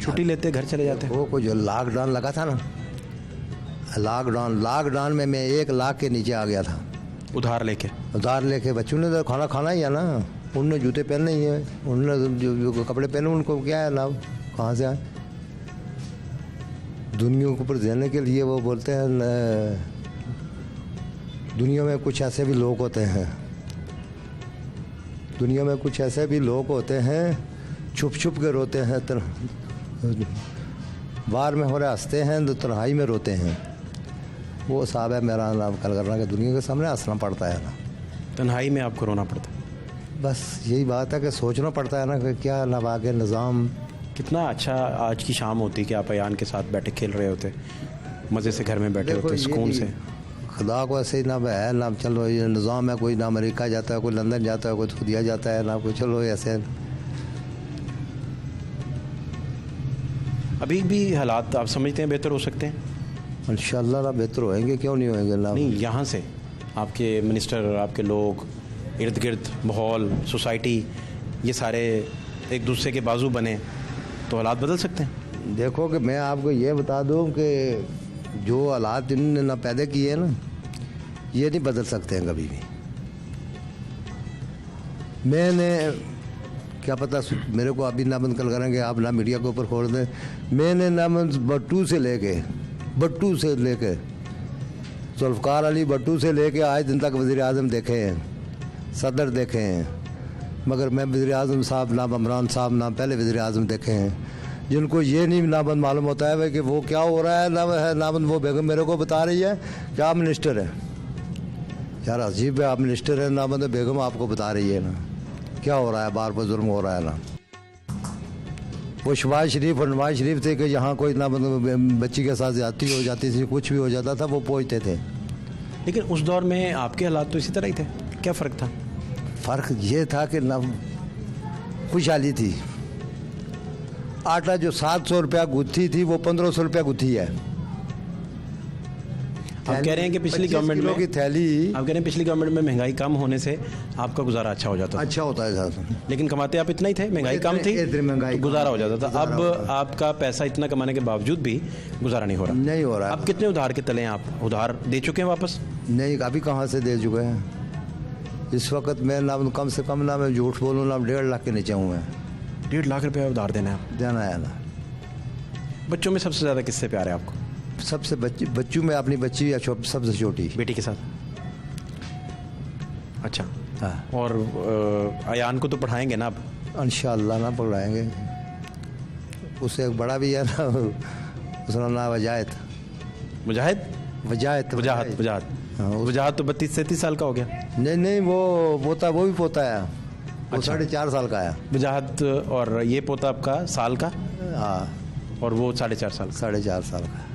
छुट्टी लेते, घर चले जाते? वो कोई जो लॉकडाउन लगा था ना, लॉकडाउन में मैं 1 लाख के नीचे आ गया था। उधार लेके बच्चों ने तो खाना खाना ही है ना, उनने जूते पहनने ही है, उन्होंने जो कपड़े पहने उनको क्या है ना, कहाँ से आए। दुनिया के ऊपर देने के लिए वो बोलते हैं दुनिया में कुछ ऐसे भी लोग होते हैं, दुनिया में कुछ ऐसे भी लोग होते हैं, छुप छुप के रोते हैं, बाहर में हो रहे हंसते हैं तो तन्हाई में रोते हैं। वो साहब है मेरा नाम कल करना कि दुनिया के सामने हंसना पड़ता है ना, तन्हाई में आपको रोना पड़ता है। बस यही बात है कि सोचना पड़ता है ना कि क्या ना आगे निज़ाम। कितना अच्छा आज की शाम होती कि आप अयान के साथ बैठे खेल रहे होते, मज़े से घर में बैठे होते, सुकून से। खुदा को ऐसे ही ना है ना, चलो ये निज़ाम है, कोई ना अमेरिका जाता है, कोई लंदन जाता है, कोई सऊदीया जाता है ना, कोई चलो ऐसे। अभी भी हालात आप समझते हैं बेहतर हो सकते हैं? इंशाअल्लाह ना बेहतर होएंगे, क्यों नहीं होएंगे ना। नहीं, यहाँ से आपके मिनिस्टर, आपके लोग, इर्द गिर्द माहौल, सोसाइटी, ये सारे एक दूसरे के बाजू बने तो हालात बदल सकते हैं। देखो कि मैं आपको ये बता दूं कि जो हालात इन्होंने ना पैदा किए हैं ना, ये नहीं बदल सकते हैं कभी भी। मैंने क्या पता, मेरे को अभी नामन कल करेंगे आप ना मीडिया के ऊपर खोल दें, मैंने नामन बट्टू से लेके जुल्फ़िकार अली भट्टू से लेके आज दिन तक वज़ीर आज़म देखे हैं, सदर देखे हैं, मगर मैं वज़ीर आज़म साहब नाम इमरान साहब नाम पहले वज़ीर आज़म देखे हैं, जिनको ये नहीं नामन मालूम होता है भाई कि वो क्या हो रहा है। नामन वो बेगम मेरे को बता रही है कि आप मिनिस्टर हैं। यार अजीब है, आप मिनिस्टर हैं, नामन बेगम आपको बता रही है ना क्या हो रहा है, बार पर जुल्म हो रहा है ना। वो शहबाज शरीफ और नवाज शरीफ थे कि यहाँ कोई ना बच्ची के साथ ज्यादती हो जाती थी, कुछ भी हो जाता था, वो पहुँचते थे। लेकिन उस दौर में आपके हालात तो इसी तरह ही थे, क्या फ़र्क था? फ़र्क ये था कि ना खुशहाली थी। आटा जो 700 रुपया गुत्थी थी वो 1500 रुपया गुत्थी है। आप कह रहे हैं कि पिछली गवर्नमेंट में की थैली, आप कह रहे हैं पिछली गवर्नमेंट में महंगाई कम होने से आपका गुजारा अच्छा हो जाता था। अच्छा होता है साहब, लेकिन कमाते आप इतना ही थे, महंगाई कम थी महंगाई तो गुजारा हो जाता था। अब आपका पैसा इतना कमाने के बावजूद भी गुजारा नहीं हो रहा। अब कितने उधार के तले हैं आप? उधार दे चुके हैं वापस? नहीं, अभी कहाँ से दे चुके हैं। इस वक्त मैं ना कम से कम ना मैं झूठ बोलूँ ना 1.5 लाख के नीचे हूँ मैं। 1.5 लाख रुपया उधार देना है? देना है ना। बच्चों में सबसे ज़्यादा किससे प्यार है आपको? सबसे बच्चों में अपनी बच्ची या सबसे छोटी बेटी के साथ। अच्छा हाँ। और अयान को तो पढ़ाएंगे ना अब? इंशाअल्लाह ना पढ़ाएंगे। उससे एक बड़ा भी है ना, उसका नाम वजाहत तो 32-33 साल का हो गया। नहीं वो भी पोता है, वो 4.5 साल का है वजाहत। और ये पोता आपका साल का? हाँ। और वो 4.5 साल का।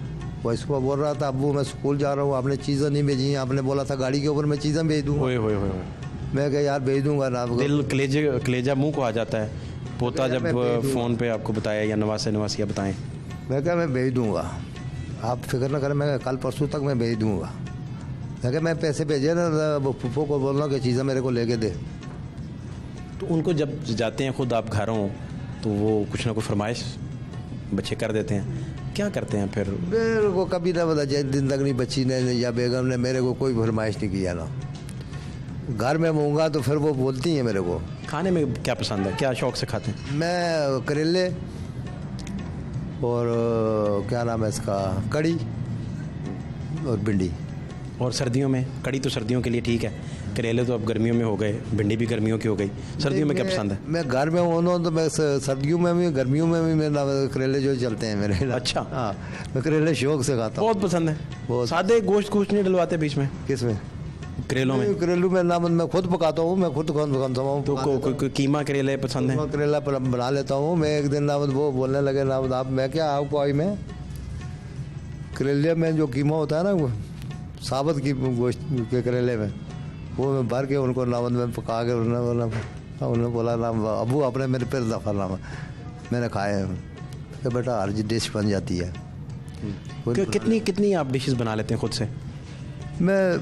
वो इसको बोल रहा था, अब्बू मैं स्कूल जा रहा हूँ, आपने चीज़ें नहीं भेजी, आपने बोला था गाड़ी के ऊपर मैं चीज़ें भेज दूँगा। मैं कहा यार भेज दूँगा ना। दिल कलेजा मुंह को आ जाता है। पोता जब फ़ोन पे आपको बताया या नवासिया बताएं, मैं कहा मैं भेज दूँगा, आप फिक्र ना करें, मैं कल परसों तक मैं भेज दूँगा। मैं कहा मैं पैसे भेजे ना, पप्पो को बोलना कि चीज़ें मेरे को लेके दे। तो उनको जब जाते हैं खुद आप घरों तो वो कुछ ना कुछ फरमाइश बच्चे कर देते हैं, क्या करते हैं फिर? मेरे को कभी ना पता, दिन तक नहीं बच्ची ने या बेगम ने मेरे को कोई फरमाइश नहीं किया ना। घर में होऊंगा तो फिर वो बोलती हैं मेरे को। खाने में क्या पसंद है, क्या शौक से खाते हैं? मैं करेले और क्या नाम है इसका, कड़ी और भिंडी। और सर्दियों में? कड़ी तो सर्दियों के लिए ठीक है, करेले तो अब गर्मियों में हो गए, भिंडी भी गर्मियों की हो गई। सर्दियों में क्या पसंद है? मैं घर में हूँ तो मैं सर्दियों में भी गर्मियों में भी मेरे करेले जो चलते हैं मेरे। अच्छा हाँ, मैं करेले शौक से खाता हूँ। बहुत पसंद है। बहुत। सादे गोश्त नहीं डलवाते बीच में? किसमें? करेलों में? करेलू में ना मैं खुद पकाता हूँ, मैं खुद खाता हूँ। तो कीमा करेले पसंद है? करेला बना लेता हूँ मैं। एक दिन ना वो बोलने लगे ना आप, मैं क्या आपको आई में करेले में जो कीमा होता है ना, वो साबुत की गोश्त के करेले में, वो मैं भर के उनको नावत में पका के उन्होंने बोला ना अबू अपने मेरे पे दफा ना मैंने खाए कि बेटा हर डिश बन जाती है। कितनी आप डिशेस बना लेते हैं खुद से? मैं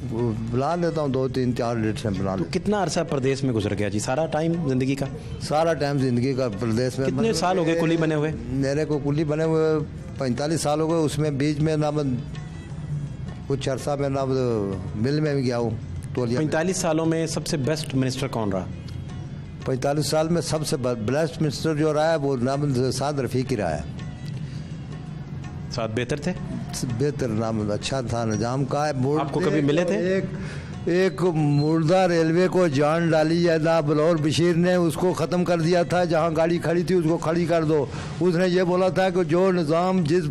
बना लेता हूँ 2-3-4 डिशें बना लेता हूँ। कितना अरसा प्रदेश में गुजर गया जी? सारा टाइम जिंदगी का? सारा टाइम जिंदगी का प्रदेश में। कितने साल हो गए कुली बने हुए? मेरे को कुली बने हुए 45 साल हो गए। उसमें बीच में ना कुछ अरसा में ना मिल में भी गया हूँ। 45 सालों में सबसे बेस्ट मिनिस्टर कौन रहा? 45 साल में सबसे बेस्ट मिनिस्टर जो रहा है वो नाम साद रफ़ीकी रहा है। साद बेहतर थे? बेहतर नाम अच्छा था, निजाम का है। आपको कभी मिले थे? एक मुर्दा रेलवे को जान डाली है ना बलौर बशीर ने, उसको ख़त्म कर दिया था। जहाँ गाड़ी खड़ी थी उसको खड़ी कर दो। उसने ये बोला था कि जो निज़ाम जिस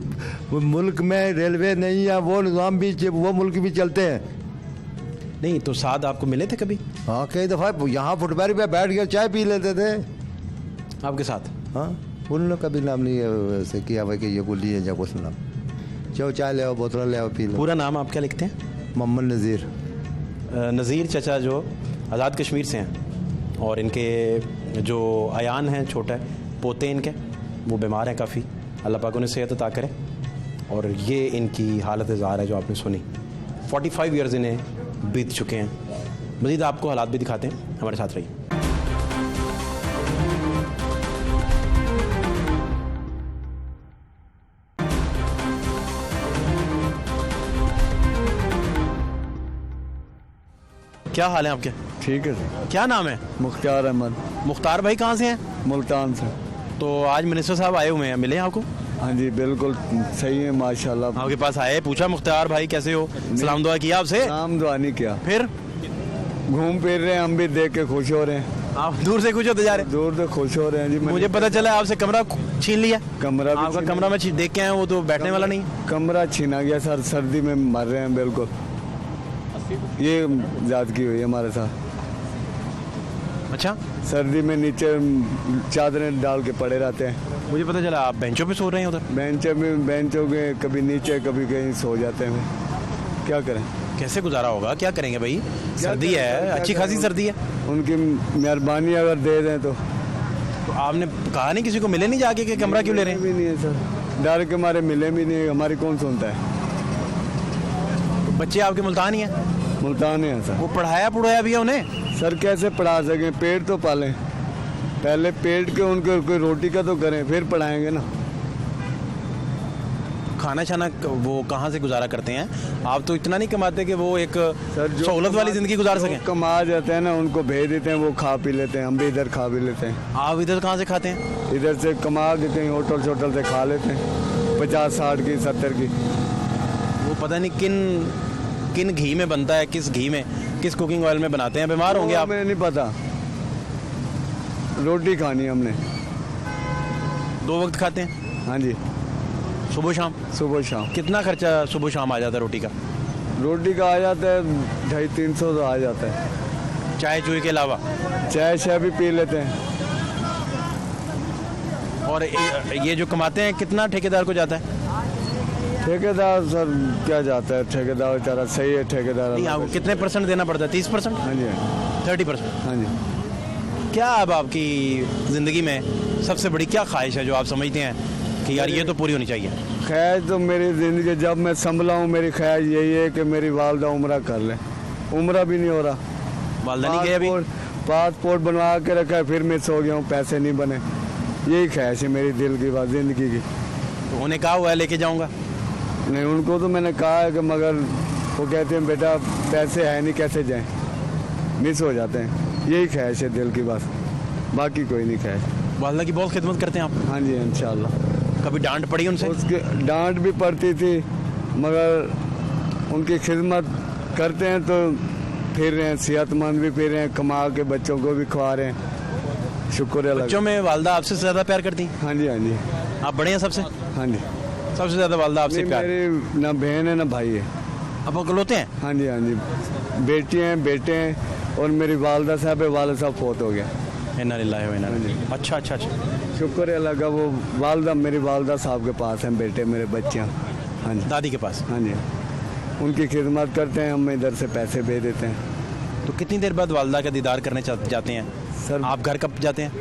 मुल्क में रेलवे नहीं है वो निज़ाम भी वो मुल्क भी चलते हैं। नहीं तो साद आपको मिले थे कभी? हाँ कई दफ़ा यहाँ फुटपाथ पे बैठ कर चाय पी लेते थे आपके साथ। हाँ उन्होंने कभी नाम नहीं ऐसे किया भाई कि ये गुल्ली है या कुछ नाम। चलो चाय ले आओ, बोतल ले आओ, पी लो। पूरा नाम आप क्या लिखते हैं? मोहम्मद नज़ीर। नज़ीर चचा जो आज़ाद कश्मीर से हैं और इनके जो अयान हैं, छोटा पोते इनके, वो बीमार हैं काफ़ी, अल्लाह पाक उन्हें सेहत अता करे। और ये इनकी हालत ज़ाहिर है जो आपने सुनी। 45 ईयर्स इन्हें बीत चुके हैं। मज़ीद आपको हालात भी दिखाते हैं, हमारे साथ रहिए। क्या हाल है आपके? ठीक है सर। क्या नाम है? मुख्तार अहमद। मुख्तार भाई कहाँ से हैं? मुल्तान से। तो आज मिनिस्टर साहब आए हुए हैं, मिले हैं आपको? हाँ जी बिल्कुल सही है माशाल्लाह। आपके पास आए, पूछा मुख्तार भाई कैसे हो, सलाम दुआ किया आपसे? सलाम दुआ नहीं किया। फिर घूम फिर रहे हैं, हम भी देख के खुश हो रहे हैं। आप दूर से खुश होते जा रहे हैं? दूर से खुश हो रहे हैं जी। मुझे पता चला आपसे कमरा छीन लिया। कमरा भी आपका कमरा में देख के आए, वो तो बैठने वाला नहीं। कमरा छीना गया सर, सर्दी में मर रहे हैं बिल्कुल। ये ज़्यादती हुई है हमारे साथ। अच्छा, सर्दी में नीचे चादरें डाल के पड़े रहते हैं। मुझे पता चला आप बेंचों पे सो रहे हैं उधर। बेंचों के कभी नीचे कभी कहीं सो जाते हैं। क्या करें? कैसे गुजारा होगा, क्या करेंगे भाई? सर्दी है, अच्छी खासी सर्दी है। उनकी मेहरबानी अगर दे दें तो आपने कहा नहीं किसी को, मिले नहीं जाके कि कमरा क्यों ले रहे हैं? भी नहीं है सर, डर के मारे मिले भी नहीं। हमारी कौन सुनता है? तो बच्चे आपके मुल्तान ही हैं? मुल्तान है सर। वो पढ़ाया भी है उन्हें? सर कैसे पढ़ा सकें, पेट तो पालें पहले, पेट के उनके कोई रोटी का तो करें फिर पढ़ाएंगे ना। खाना छाना वो कहाँ से गुजारा करते हैं? आप तो इतना नहीं कमाते कि वो एक सहूलत वाली जिंदगी गुजार सकें। कमा जाते हैं ना, उनको भेज देते हैं, वो खा पी लेते हैं, हम भी इधर खा पी लेते हैं। आप इधर कहाँ से खाते हैं? इधर से कमा के कहीं होटल शोटल से खा लेते हैं, 50-60 की 70 की। वो पता नहीं किन घी में बनता है, किस घी में, किस कुकिंग ऑयल में बनाते हैं। बीमार होंगे आप? हमें नहीं पता, रोटी खानी हमने। 2 वक्त खाते हैं? हाँ जी, सुबह शाम। सुबह शाम। कितना खर्चा सुबह शाम आ जाता है रोटी का? रोटी का आ जाता है 250-300 तो आ जाता है। चाय चूहे के अलावा? चाय शाय भी पी लेते हैं। और ये जो कमाते हैं कितना ठेकेदार को जाता है? ठेकेदार सर क्या जाता है, ठेकेदार बेचारा सही है। ठेकेदार नहीं, आपको कितने % देना पड़ता है? 30%? हाँ जी, 30%? हाँ जी। क्या अब आपकी ज़िंदगी में सबसे बड़ी क्या ख्वाहिश है जो आप समझते हैं कि यार ये तो पूरी होनी चाहिए? ख्वाहिश तो मेरी ज़िंदगी जब मैं संभला हूँ, मेरी ख्वाहिश यही है कि मेरी वालदा उम्रा कर ले। उम्रा भी नहीं हो रहा। वालदा नहीं गए अभी? पासपोर्ट बनवा के रखा है, फिर मिस हो गया हूँ, पैसे नहीं बने। यही ख्वाहिश है मेरी दिल की बात, ज़िंदगी की। तो उन्हें कहा हुआ है लेके जाऊँगा? नहीं, उनको तो मैंने कहा है कि मगर वो कहते हैं बेटा पैसे है नहीं, कैसे जाएं, मिस हो जाते हैं। यही ख्वाहिश है दिल की बात, बाकी कोई नहीं ख्वाहिश। वालदा की बहुत खिदमत करते हैं आप? हाँ जी इंशाल्लाह। कभी डांट पड़ी उनसे? उसके डांट भी पड़ती थी, मगर उनकी खिदमत करते हैं तो फिर रहे हैं, सेहतमंद भी फिर रहे हैं, कमा के बच्चों को भी खवा रहे हैं। शुक्र है। बच्चों में वालदा आपसे ज़्यादा प्यार करती हैं? हाँ जी, हाँ जी। आप बड़े हैं सबसे? हाँ जी, सबसे ज़्यादा वालदा आपसे प्यार? मेरी ना बहन है ना भाई है। अब अकलौते हैं? हाँ जी, हाँ जी। बेटी हैं, बेटे हैं, और मेरी वालदा साहब है, वालद साहब फोत हो गया। इन्ना लिल्लाहि व इन्ना इलैहि। अच्छा अच्छा अच्छा, शुक्र है अल्लाह का। वो वालदा मेरी वालदा साहब के पास हैं बेटे मेरे बच्चे। हाँ जी, दादी के पास? हाँ जी, उनकी खिदमत करते हैं, हम इधर से पैसे भेज देते हैं। तो कितनी देर बाद वालदा का दीदार करने जाते हैं सर? आप घर कब जाते हैं?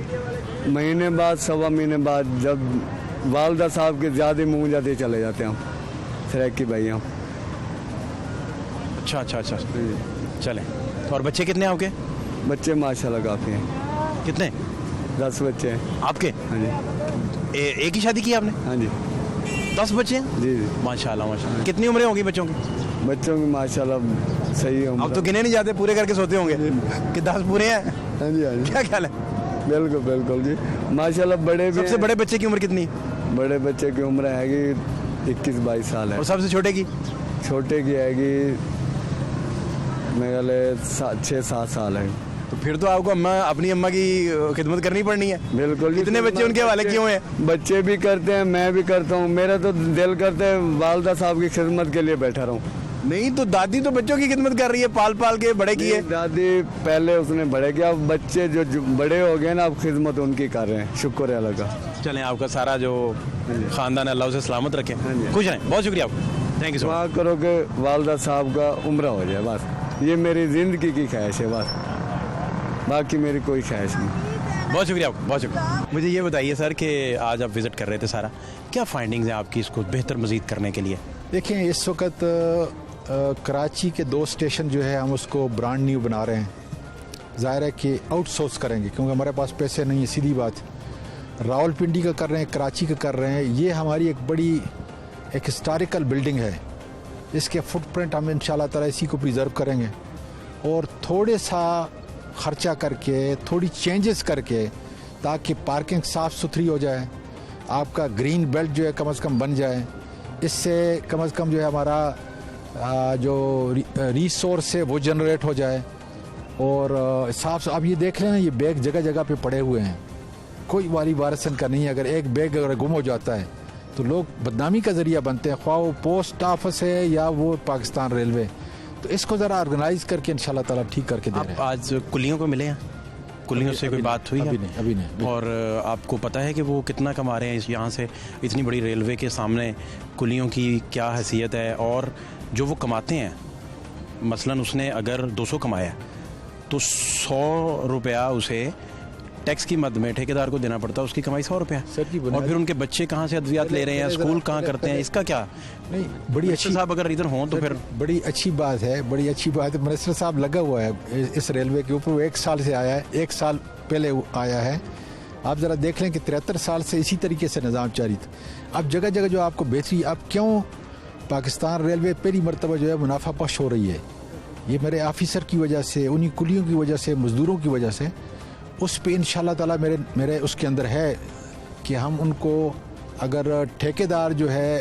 महीने बाद, 1.25 महीने बाद, जब वालदा साहब के ज़्यादा मुँह जाते चले जाते हैं हम, सराकी भाई हम। अच्छा अच्छा अच्छा, चलें। तो और बच्चे कितने हैं आपके? बच्चे माशाल्लाह काफ़ी हैं। कितने? 10 बच्चे हैं। आपके? हाँ जी। एक ही शादी की आपने? हाँ जी। 10 बच्चे हैं? जी जी, माशाल्लाह माशाल्लाह। कितनी उम्रें होंगी बच्चों की? बच्चों की माशाल्लाह सही है। अब तो गिने नहीं जाते, पूरे करके सोते होंगे कि 10 पूरे हैं। हाँ जी, हाँ जी। क्या ख्याल है? बिल्कुल बिल्कुल जी, माशाल्लाह। बड़े भी सबसे बड़े बच्चे की उम्र कितनी? बड़े बच्चे की उम्र हैगी 21-22 साल है। और सबसे छोटे की? छोटे की हैगी मेरे लिए 6-7 साल है। तो फिर तो आपको अपनी अम्मा की खिदमत करनी पड़नी है। बिल्कुल। कितने बच्चे उनके हवाले क्यों हैं? बच्चे भी करते हैं, मैं भी करता हूँ। मेरा तो दिल करता है वालदा साहब की खिदमत के लिए बैठा रहूँ। नहीं तो दादी तो बच्चों की खिदमत कर रही है, पाल पाल के बड़े किए। दादी पहले उसने बड़े किया, अब बच्चे जो बड़े हो गए ना, अब खिदमत उनकी कर रहे हैं। शुक्र है अल्लाह का। चलें, आपका सारा जो खानदान है अल्लाह उसे सलामत रखे, खुश रहें। बहुत शुक्रिया आपको, थैंक यू। दुआ करो कि वालदा साहब का उम्र हो जाए, बस ये मेरी ज़िंदगी की ख्वाहिश है, बस बाकी मेरी कोई ख्वाहिश नहीं। बहुत शुक्रिया आपको, बहुत शुक्रिया। मुझे ये बताइए सर कि आज आप विज़िट कर रहे थे सारा, क्या फाइंडिंग्स हैं आपकी इसको बेहतर मज़ीद करने के लिए? देखिए, इस वक्त कराची के 2 स्टेशन जो है हम उसको ब्रांड न्यू बना रहे हैं। ज़ाहिर है कि आउटसोर्स करेंगे क्योंकि हमारे पास पैसे नहीं है, सीधी बात। रावलपिंडी का कर रहे हैं, कराची का कर रहे हैं। ये हमारी एक बड़ी एक हिस्टोरिकल बिल्डिंग है, इसके फुटप्रिंट हम इंशाल्लाह ताला इसी को प्रिजर्व करेंगे और थोड़े सा खर्चा करके, थोड़ी चेंजेस करके, ताकि पार्किंग साफ़ सुथरी हो जाए, आपका ग्रीन बेल्ट जो है कम से कम बन जाए। इससे कम से कम जो है हमारा जो रिसोर्स है वो जनरेट हो जाए। और साफ आप ये देख लेना, ये बैग जगह जगह पे पड़े हुए हैं, कोई वाली वारसन का नहीं है। अगर एक बैग अगर गुम हो जाता है तो लोग बदनामी का जरिया बनते हैं, ख्वाह वो पोस्ट ऑफिस है या वो पाकिस्तान रेलवे। तो इसको ज़रा ऑर्गेनाइज करके इंशाल्लाह ताला ठीक करके दे रहे हैं। आज कुलियों को मिले हैं, कुलियों से कोई बात हुई है? अभी नहीं। और आपको पता है कि वो कितना कमा रहे हैं यहाँ से? इतनी बड़ी रेलवे के सामने कुलियों की क्या हैसियत है? और जो वो कमाते हैं, मसलन उसने अगर 200 कमाया तो 100 रुपया उसे टैक्स की मद में ठेकेदार को देना पड़ता है, उसकी कमाई 100 रुपया। और फिर उनके बच्चे कहाँ से अद्वियात ले रहे हैं, स्कूल कहाँ करते हैं, इसका क्या? नहीं, बड़ी अच्छी साहब अगर इधर हों तो फिर बड़ी अच्छी बात है, बड़ी अच्छी बात है। मिनिस्टर साहब लगा हुआ है इस रेलवे के ऊपर, वो 1 साल से आया है, 1 साल पहले आया है। आप ज़रा देख लें कि 73 साल से इसी तरीके से निज़ाम जारी था। अब जगह जगह जो आपको बेहतरी, अब क्यों पाकिस्तान रेलवे पहली मरतबा जो है मुनाफा पश हो रही है, ये मेरे ऑफिसर की वजह से, उन्हीं कुलियों की वजह से, मज़दूरों की वजह से। उस पे इंशाल्लाह ताला मेरे उसके अंदर है कि हम उनको, अगर ठेकेदार जो है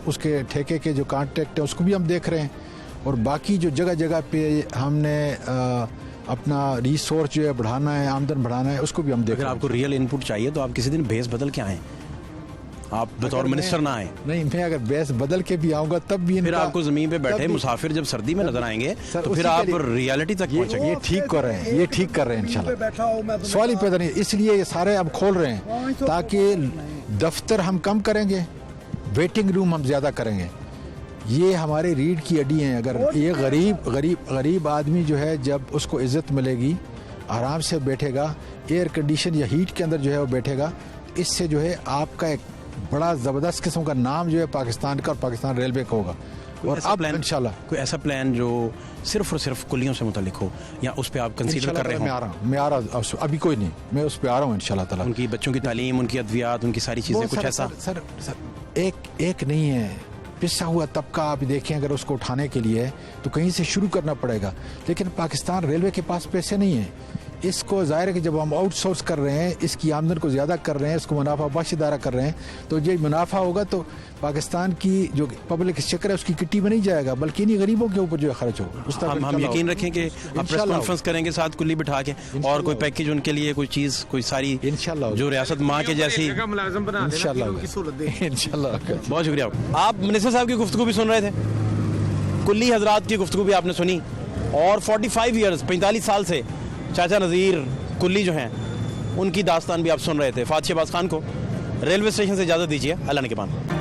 उसके ठेके के जो कॉन्ट्रैक्ट है उसको भी हम देख रहे हैं, और बाकी जो जगह जगह पे हमने अपना रिसोर्स जो है बढ़ाना है, आमदन बढ़ाना है, उसको भी हम देख रहे हैं। अगर आपको रियल इनपुट चाहिए तो आप किसी दिन भेस बदल के आएँ, आप बतौर मिनिस्टर ना आए। नहीं, मैं अगर बेस बदल के भी आऊंगा तब भी फिर आपको जमीन पे बैठे मुसाफिर जब सर्दी में नजर आएंगे तो फिर आप रियलिटी तक पहुंचेंगे। ये ठीक कर रहे हैं, ये ठीक कर रहे हैं इंशाल्लाह, सवाल ही पैदा नहीं। इसलिए ये सारे अब खोल रहे हैं ताकि दफ्तर हम कम करेंगे, वेटिंग रूम हम ज्यादा करेंगे। ये हमारे रीढ़ की हड्डी हैं। अगर ये गरीब आदमी जो है, जब उसको इज्जत मिलेगी, आराम से बैठेगा, एयर कंडीशन या हीट के अंदर जो है वो बैठेगा, इससे जो है आपका एक बड़ा ज़बरदस्त किस्म का नाम जो है पाकिस्तान का और पाकिस्तान रेलवे का होगा। और अब इंशाल्लाह कोई ऐसा प्लान जो सिर्फ और सिर्फ कुलियों से मुतालिक हो, या उस पर आप कंसीडर कर रहे हो? मैं आ रहा हूँ, अभी कोई नहीं, मैं उस पर आ रहा हूँ इंशाल्लाह ताला। उनकी बच्चों की तालीम, उनकी अद्वियात, उनकी सारी चीज़ें, कुछ ऐसा? सर एक नहीं है, पिसा हुआ तबका आप देखें, अगर उसको उठाने के लिए तो कहीं से शुरू करना पड़ेगा। लेकिन पाकिस्तान रेलवे के पास पैसे नहीं है। इसको ज़ाहिर है कि जब हम आउटसोर्स कर रहे हैं, इसकी आमदन को ज़्यादा कर रहे हैं, इसको मुनाफा बख्श इदारा कर रहे हैं, तो ये मुनाफा होगा तो पाकिस्तान की जो पब्लिक एक्सचेकर है उसकी किट्टी में नहीं जाएगा, बल्कि इन्हीं गरीबों के ऊपर जो है खर्च होगा। हम यकीन रखें कि आप प्रेस कॉन्फ्रेंस करेंगे साथ कुल्ली बिठा के, और कोई पैकेज उनके लिए, कोई चीज़, कोई सारी इंशाल्लाह जो रियासत माँ के जैसी इंशाल्लाह। बहुत शुक्रिया। आप मिनिस्टर साहब की गुफ्तगू भी सुन रहे थे, कुल्ली हजरात की गुफ्तगू भी आपने सुनी, और 45 ईयर्स 45 साल से चाचा नज़ीर कुल्ली जो हैं उनकी दास्तान भी आप सुन रहे थे। फात शहबाज खान को रेलवे स्टेशन से इजाज़त दीजिए। अल्लाह ने के बाद।